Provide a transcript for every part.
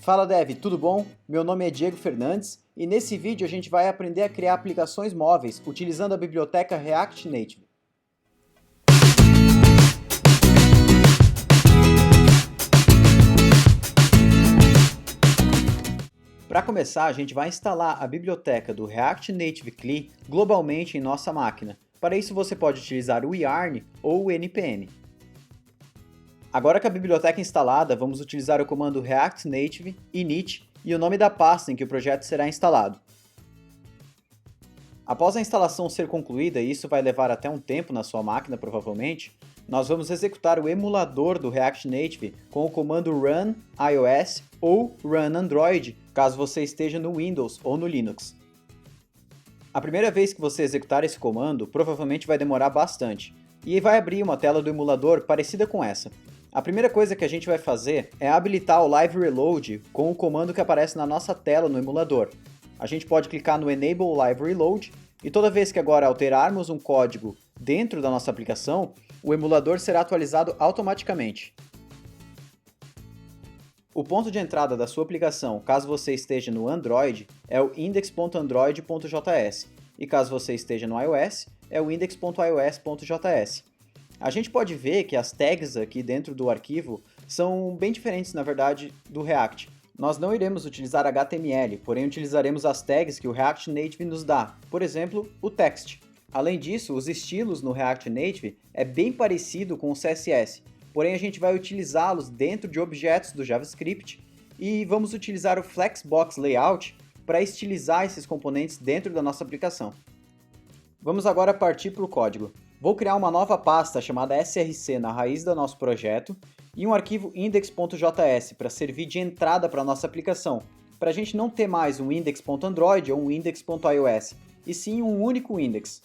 Fala Dev, tudo bom? Meu nome é Diego Fernandes e nesse vídeo a gente vai aprender a criar aplicações móveis utilizando a biblioteca React Native. Para começar, a gente vai instalar a biblioteca do React Native CLI globalmente em nossa máquina. Para isso você pode utilizar o yarn ou o npm. Agora que a biblioteca é instalada, vamos utilizar o comando react native init e o nome da pasta em que o projeto será instalado. Após a instalação ser concluída, e isso vai levar até um tempo na sua máquina provavelmente, nós vamos executar o emulador do React Native com o comando run iOS ou run Android, caso você esteja no Windows ou no Linux. A primeira vez que você executar esse comando, provavelmente vai demorar bastante, e vai abrir uma tela do emulador parecida com essa. A primeira coisa que a gente vai fazer é habilitar o Live Reload com o comando que aparece na nossa tela no emulador. A gente pode clicar no Enable Live Reload e toda vez que agora alterarmos um código dentro da nossa aplicação, o emulador será atualizado automaticamente. O ponto de entrada da sua aplicação, caso você esteja no Android, é o index.android.js e caso você esteja no iOS, é o index.ios.js. A gente pode ver que as tags aqui dentro do arquivo são bem diferentes, na verdade, do React. Nós não iremos utilizar HTML, porém utilizaremos as tags que o React Native nos dá, por exemplo, o text. Além disso, os estilos no React Native é bem parecido com o CSS, porém a gente vai utilizá-los dentro de objetos do JavaScript e vamos utilizar o Flexbox Layout para estilizar esses componentes dentro da nossa aplicação. Vamos agora partir para o código. Vou criar uma nova pasta chamada src na raiz do nosso projeto e um arquivo index.js para servir de entrada para a nossa aplicação, para a gente não ter mais um index.android ou um index.ios, e sim um único index.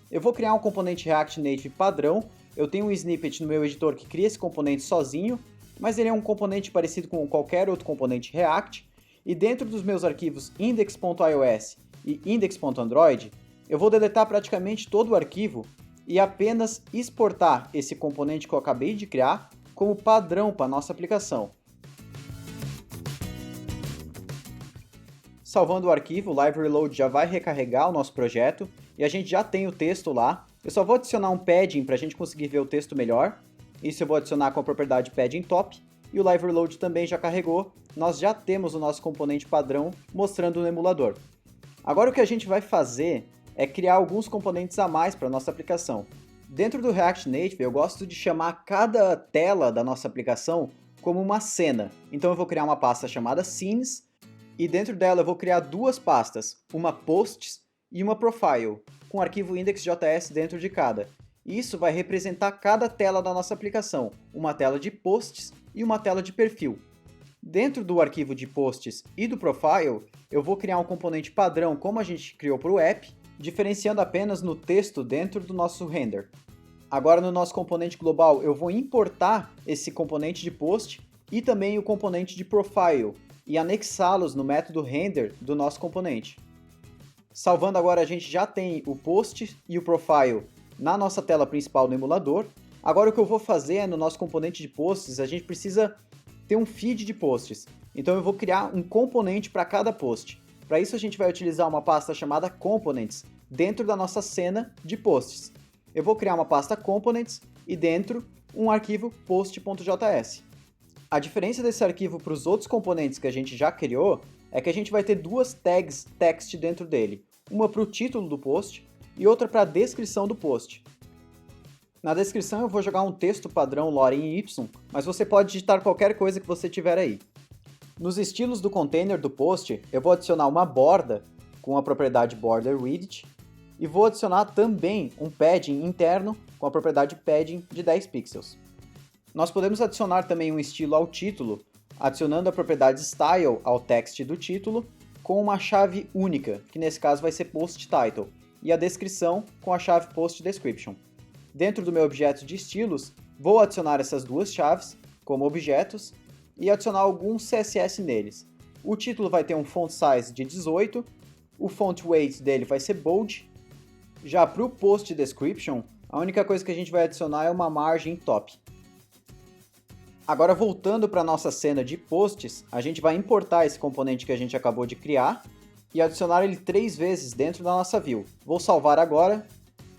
Eu vou criar um componente React Native padrão, eu tenho um snippet no meu editor que cria esse componente sozinho, mas ele é um componente parecido com qualquer outro componente React, e dentro dos meus arquivos index.ios e index.android, eu vou deletar praticamente todo o arquivo e apenas exportar esse componente que eu acabei de criar como padrão para a nossa aplicação. Salvando o arquivo, o Live Reload já vai recarregar o nosso projeto e a gente já tem o texto lá. Eu só vou adicionar um padding para a gente conseguir ver o texto melhor. Isso eu vou adicionar com a propriedade padding top e o Live Reload também já carregou. Nós já temos o nosso componente padrão mostrando no emulador. Agora o que a gente vai fazer é criar alguns componentes a mais para a nossa aplicação. Dentro do React Native, eu gosto de chamar cada tela da nossa aplicação como uma cena. Então eu vou criar uma pasta chamada Scenes, e dentro dela eu vou criar duas pastas, uma Posts e uma Profile, com o arquivo index.js dentro de cada. Isso vai representar cada tela da nossa aplicação, uma tela de Posts e uma tela de perfil. Dentro do arquivo de Posts e do Profile, eu vou criar um componente padrão como a gente criou para o app, diferenciando apenas no texto dentro do nosso render. Agora no nosso componente global eu vou importar esse componente de post e também o componente de profile e anexá-los no método render do nosso componente. Salvando agora, a gente já tem o post e o profile na nossa tela principal do emulador. Agora o que eu vou fazer é no nosso componente de posts, a gente precisa ter um feed de posts. Então eu vou criar um componente para cada post. Para isso a gente vai utilizar uma pasta chamada Components dentro da nossa cena de posts. Eu vou criar uma pasta Components e dentro um arquivo post.js. A diferença desse arquivo para os outros componentes que a gente já criou é que a gente vai ter duas tags text dentro dele. Uma para o título do post e outra para a descrição do post. Na descrição eu vou jogar um texto padrão lore em Y, mas você pode digitar qualquer coisa que você tiver aí. Nos estilos do container do post, eu vou adicionar uma borda com a propriedade border width e vou adicionar também um padding interno com a propriedade padding de 10 pixels. Nós podemos adicionar também um estilo ao título, adicionando a propriedade style ao text do título com uma chave única, que nesse caso vai ser post title, e a descrição com a chave post description. Dentro do meu objeto de estilos, vou adicionar essas duas chaves como objetos e adicionar alguns CSS neles. O título vai ter um font size de 18, o font weight dele vai ser bold. Já para o post description, a única coisa que a gente vai adicionar é uma margem top. Agora voltando para a nossa cena de posts, a gente vai importar esse componente que a gente acabou de criar e adicionar ele 3 vezes dentro da nossa view. Vou salvar agora.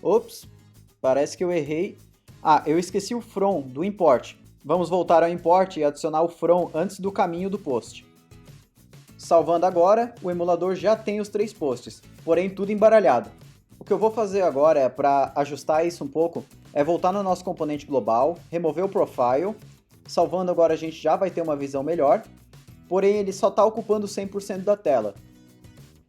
Ops, parece que eu errei. Eu esqueci o from do import. Vamos voltar ao import e adicionar o from antes do caminho do post. Salvando agora, o emulador já tem os 3 posts, porém tudo embaralhado. O que eu vou fazer agora para ajustar isso um pouco é voltar no nosso componente global, remover o profile. Salvando agora a gente já vai ter uma visão melhor, porém ele só está ocupando 100% da tela.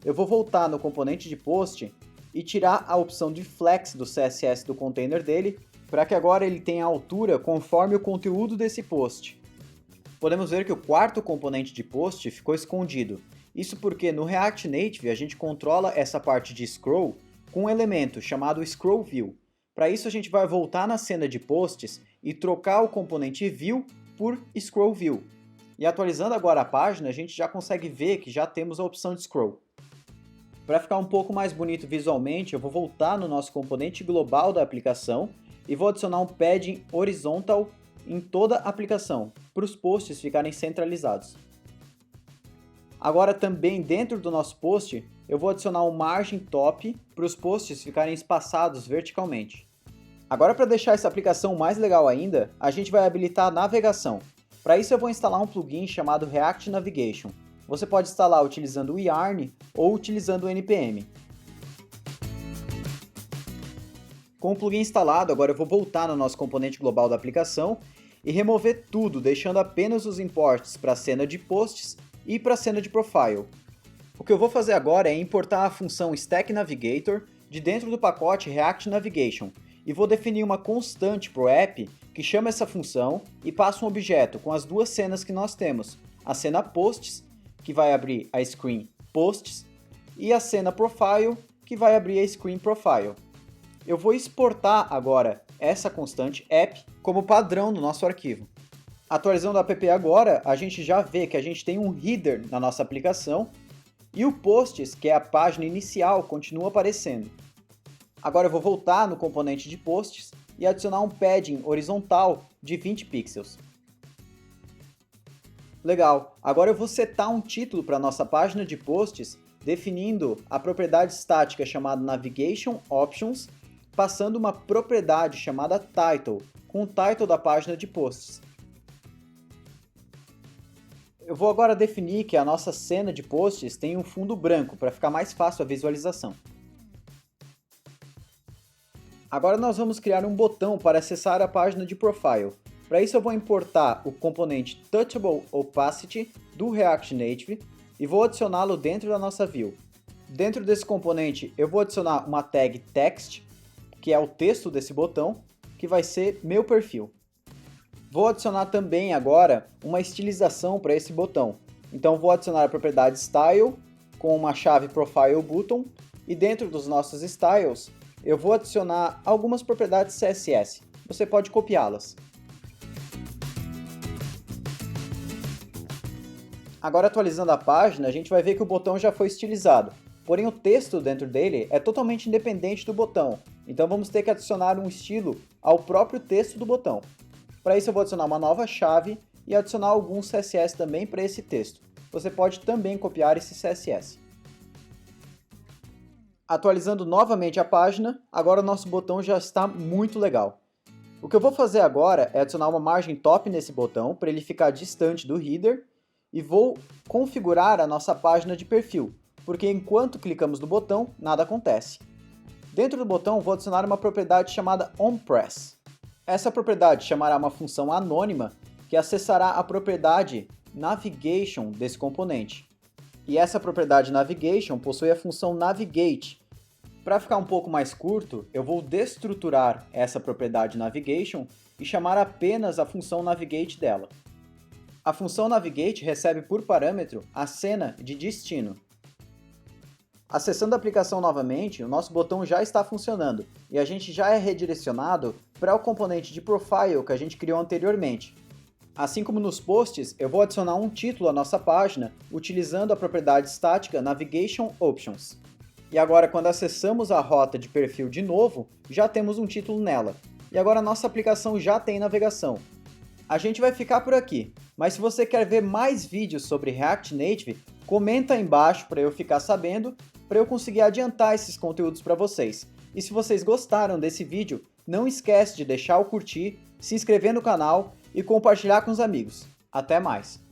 Eu vou voltar no componente de post e tirar a opção de flex do CSS do container dele, para que agora ele tenha altura conforme o conteúdo desse post. Podemos ver que o quarto componente de post ficou escondido. Isso porque no React Native a gente controla essa parte de scroll com um elemento chamado Scroll View. Para isso a gente vai voltar na cena de posts e trocar o componente View por Scroll View. E atualizando agora a página, a gente já consegue ver que já temos a opção de Scroll. Para ficar um pouco mais bonito visualmente, eu vou voltar no nosso componente global da aplicação e vou adicionar um padding horizontal em toda a aplicação, para os posts ficarem centralizados. Agora também dentro do nosso post, eu vou adicionar um margin top para os posts ficarem espaçados verticalmente. Agora para deixar essa aplicação mais legal ainda, a gente vai habilitar a navegação. Para isso eu vou instalar um plugin chamado React Navigation. Você pode instalar utilizando o Yarn ou utilizando o NPM. Com o plugin instalado, agora eu vou voltar no nosso componente global da aplicação e remover tudo, deixando apenas os imports para a cena de posts e para a cena de profile. O que eu vou fazer agora é importar a função Stack Navigator de dentro do pacote React Navigation e vou definir uma constante para o app que chama essa função e passa um objeto com as duas cenas que nós temos, a cena Posts, que vai abrir a screen Posts, e a cena Profile, que vai abrir a screen Profile. Eu vou exportar agora essa constante app como padrão no nosso arquivo. Atualizando o app agora, a gente já vê que a gente tem um header na nossa aplicação e o Posts, que é a página inicial, continua aparecendo. Agora eu vou voltar no componente de Posts e adicionar um padding horizontal de 20 pixels. Legal, agora eu vou setar um título para a nossa página de Posts, definindo a propriedade estática chamada Navigation Options, passando uma propriedade chamada Title, com o title da página de Posts. Eu vou agora definir que a nossa cena de posts tem um fundo branco para ficar mais fácil a visualização. Agora nós vamos criar um botão para acessar a página de Profile. Para isso eu vou importar o componente Touchable Opacity do React Native e vou adicioná-lo dentro da nossa view. Dentro desse componente eu vou adicionar uma tag Text, que é o texto desse botão, que vai ser meu perfil. Vou adicionar também agora uma estilização para esse botão. Então vou adicionar a propriedade Style com uma chave Profile Button e dentro dos nossos styles eu vou adicionar algumas propriedades CSS. Você pode copiá-las. Agora atualizando a página, a gente vai ver que o botão já foi estilizado. Porém o texto dentro dele é totalmente independente do botão. Então vamos ter que adicionar um estilo ao próprio texto do botão. Para isso eu vou adicionar uma nova chave e adicionar alguns CSS também para esse texto. Você pode também copiar esse CSS. Atualizando novamente a página, agora o nosso botão já está muito legal. O que eu vou fazer agora é adicionar uma margem top nesse botão para ele ficar distante do header e vou configurar a nossa página de perfil, porque enquanto clicamos no botão, nada acontece. Dentro do botão vou adicionar uma propriedade chamada onPress. Essa propriedade chamará uma função anônima que acessará a propriedade Navigation desse componente. E essa propriedade Navigation possui a função Navigate. Para ficar um pouco mais curto, eu vou destruturar essa propriedade Navigation e chamar apenas a função Navigate dela. A função Navigate recebe por parâmetro a cena de destino. Acessando a aplicação novamente, o nosso botão já está funcionando e a gente já é redirecionado para o componente de Profile que a gente criou anteriormente. Assim como nos posts, eu vou adicionar um título à nossa página utilizando a propriedade estática Navigation Options. E agora, quando acessamos a rota de perfil de novo, já temos um título nela. E agora a nossa aplicação já tem navegação. A gente vai ficar por aqui, mas se você quer ver mais vídeos sobre React Native, comenta aí embaixo para eu ficar sabendo, para eu conseguir adiantar esses conteúdos para vocês. E se vocês gostaram desse vídeo, não esquece de deixar o curtir, se inscrever no canal e compartilhar com os amigos. Até mais!